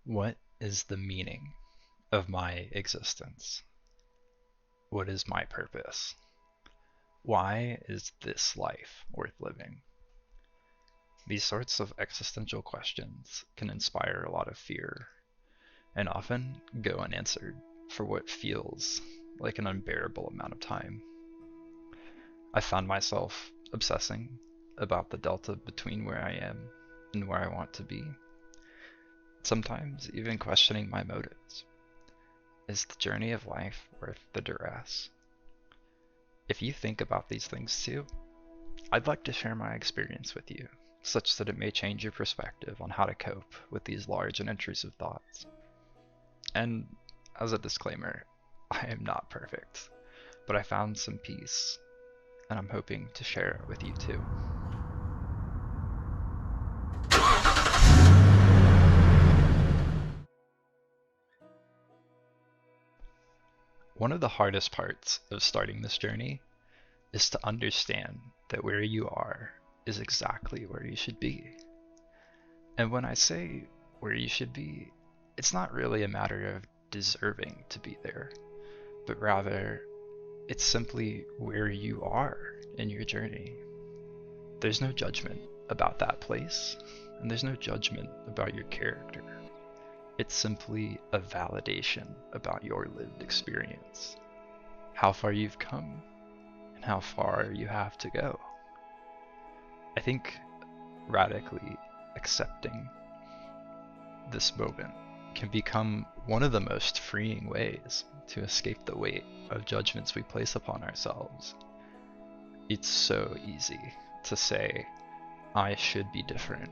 What is the meaning of my existence? What is my purpose? Why is this life worth living? These sorts of existential questions can inspire a lot of fear and often go unanswered for what feels like an unbearable amount of time. I found myself obsessing about the delta between where I am and where I want to be, sometimes even questioning my motives. Is the journey of life worth the duress? If you think about these things too, I'd like to share my experience with you, such that it may change your perspective on how to cope with these large and intrusive thoughts. And as a disclaimer, I am not perfect, but I found some peace, and I'm hoping to share it with you too. One of the hardest parts of starting this journey is to understand that where you are is exactly where you should be. And when I say where you should be, it's not really a matter of deserving to be there, but rather it's simply where you are in your journey. There's no judgment about that place, and there's no judgment about your character. It's simply a validation about your lived experience, how far you've come, and how far you have to go. I think radically accepting this moment can become one of the most freeing ways to escape the weight of judgments we place upon ourselves. It's so easy to say, I should be different.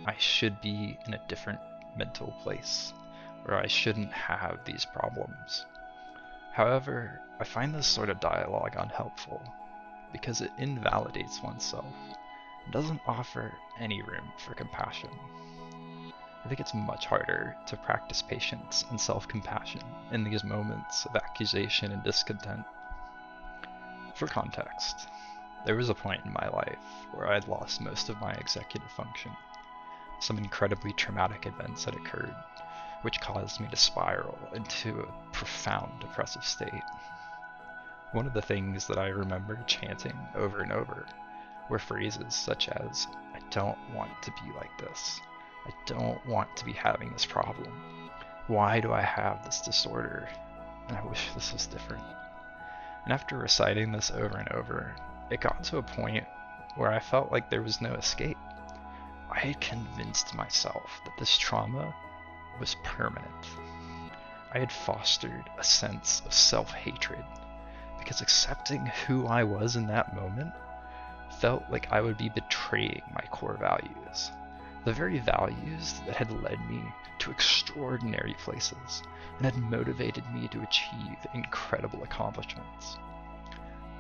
I should be in a different mental place, or I shouldn't have these problems. However, I find this sort of dialogue unhelpful because it invalidates oneself and doesn't offer any room for compassion. I think it's much harder to practice patience and self-compassion in these moments of accusation and discontent. For context, there was a point in my life where I had lost most of my executive function. Some incredibly traumatic events had occurred, which caused me to spiral into a profound depressive state. One of the things that I remember chanting over and over were phrases such as, I don't want to be like this. I don't want to be having this problem. Why do I have this disorder? And I wish this was different. And after reciting this over and over, it got to a point where I felt like there was no escape. I had convinced myself that this trauma was permanent. I had fostered a sense of self-hatred because accepting who I was in that moment felt like I would be betraying my core values, the very values that had led me to extraordinary places and had motivated me to achieve incredible accomplishments.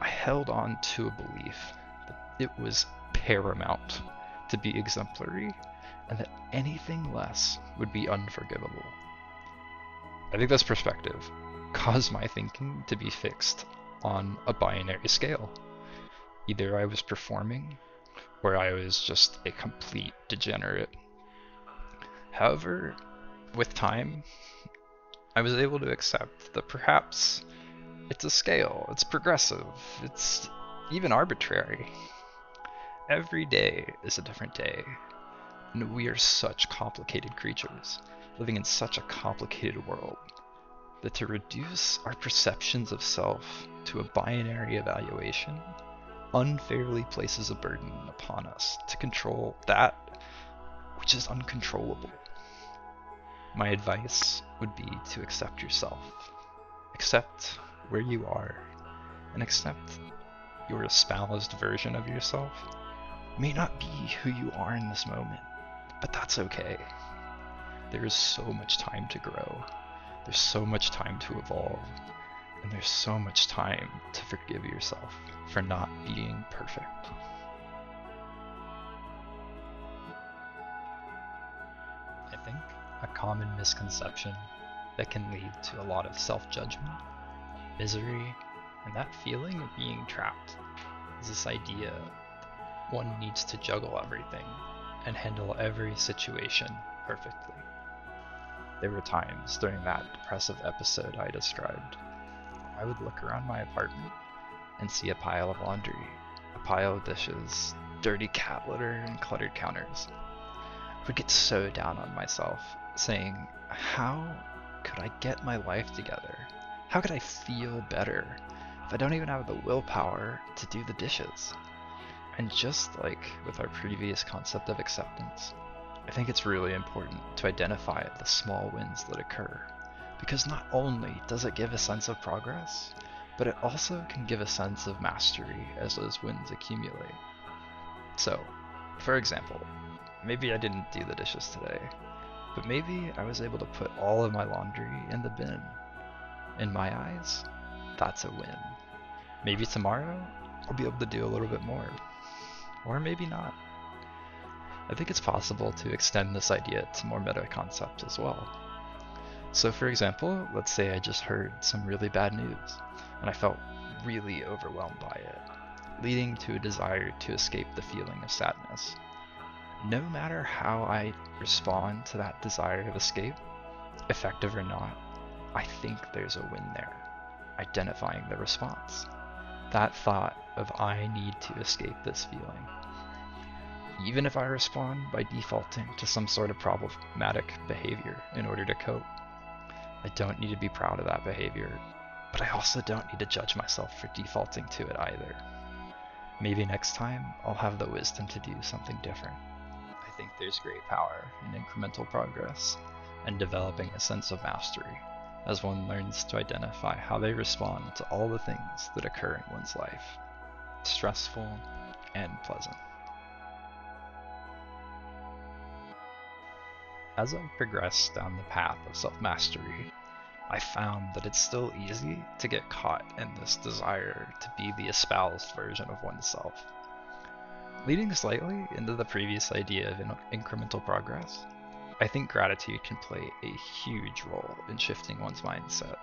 I held on to a belief that it was paramount to be exemplary and that anything less would be unforgivable. I think this perspective caused my thinking to be fixed on a binary scale. Either I was performing, or I was just a complete degenerate. However, with time, I was able to accept that perhaps it's a scale, it's progressive, it's even arbitrary. Every day is a different day, and we are such complicated creatures, living in such a complicated world, that to reduce our perceptions of self to a binary evaluation unfairly places a burden upon us to control that which is uncontrollable. My advice would be to accept yourself, accept where you are, and accept your espoused version of yourself may not be who you are in this moment, but that's okay. There is so much time to grow, there's so much time to evolve, and there's so much time to forgive yourself for not being perfect. I think a common misconception that can lead to a lot of self-judgment, misery, and that feeling of being trapped is this idea that one needs to juggle everything and handle every situation perfectly. There were times during that depressive episode I described, I would look around my apartment and see a pile of laundry, a pile of dishes, dirty cat litter, and cluttered counters. I would get so down on myself, saying, how could I get my life together? How could I feel better if I don't even have the willpower to do the dishes? And just like with our previous concept of acceptance, I think it's really important to identify the small wins that occur, because not only does it give a sense of progress, but it also can give a sense of mastery as those wins accumulate. So, for example, maybe I didn't do the dishes today, but maybe I was able to put all of my laundry in the bin. In my eyes, that's a win. Maybe tomorrow, I'll be able to do a little bit more. Or maybe not. I think it's possible to extend this idea to more meta concepts as well. So for example, let's say I just heard some really bad news, and I felt really overwhelmed by it, leading to a desire to escape the feeling of sadness. No matter how I respond to that desire of escape, effective or not, I think there's a win there, identifying the response. That thought of I need to escape this feeling. Even if I respond by defaulting to some sort of problematic behavior in order to cope, I don't need to be proud of that behavior, but I also don't need to judge myself for defaulting to it either. Maybe next time I'll have the wisdom to do something different. I think there's great power in incremental progress and developing a sense of mastery as one learns to identify how they respond to all the things that occur in one's life, stressful and pleasant. As I've progressed down the path of self-mastery, I found that it's still easy to get caught in this desire to be the espoused version of oneself. Leading slightly into the previous idea of incremental progress, I think gratitude can play a huge role in shifting one's mindset.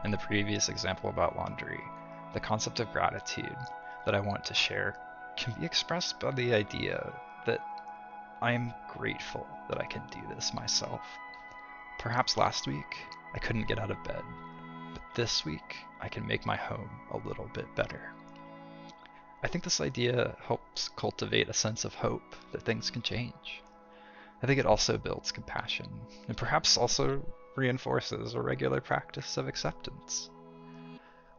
In the previous example about laundry, the concept of gratitude that I want to share can be expressed by the idea that I am grateful that I can do this myself. Perhaps last week I couldn't get out of bed, but this week I can make my home a little bit better. I think this idea helps cultivate a sense of hope that things can change. I think it also builds compassion, and perhaps also reinforces a regular practice of acceptance.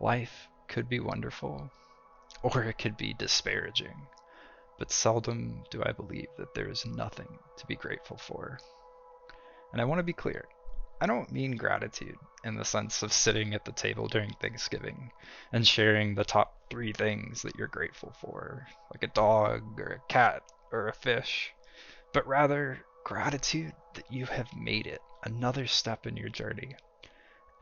Life could be wonderful, or it could be disparaging, but seldom do I believe that there is nothing to be grateful for. And I want to be clear, I don't mean gratitude in the sense of sitting at the table during Thanksgiving and sharing the top 3 things that you're grateful for, like a dog or a cat or a fish, but rather gratitude that you have made it another step in your journey,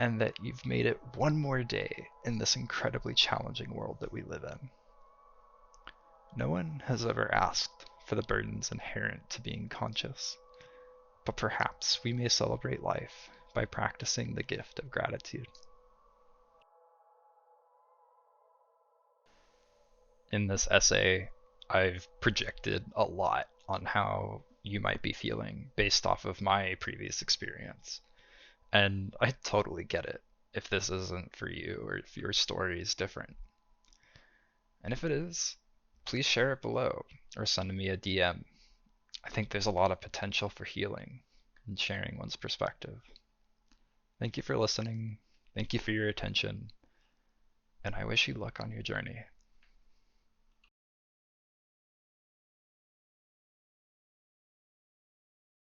and that you've made it one more day in this incredibly challenging world that we live in. No one has ever asked for the burdens inherent to being conscious, but perhaps we may celebrate life by practicing the gift of gratitude. In this essay, I've projected a lot on how you might be feeling based off of my previous experience. And I totally get it if this isn't for you or if your story is different. And if it is, please share it below or send me a DM. I think there's a lot of potential for healing and sharing one's perspective. Thank you for listening. Thank you for your attention. And I wish you luck on your journey.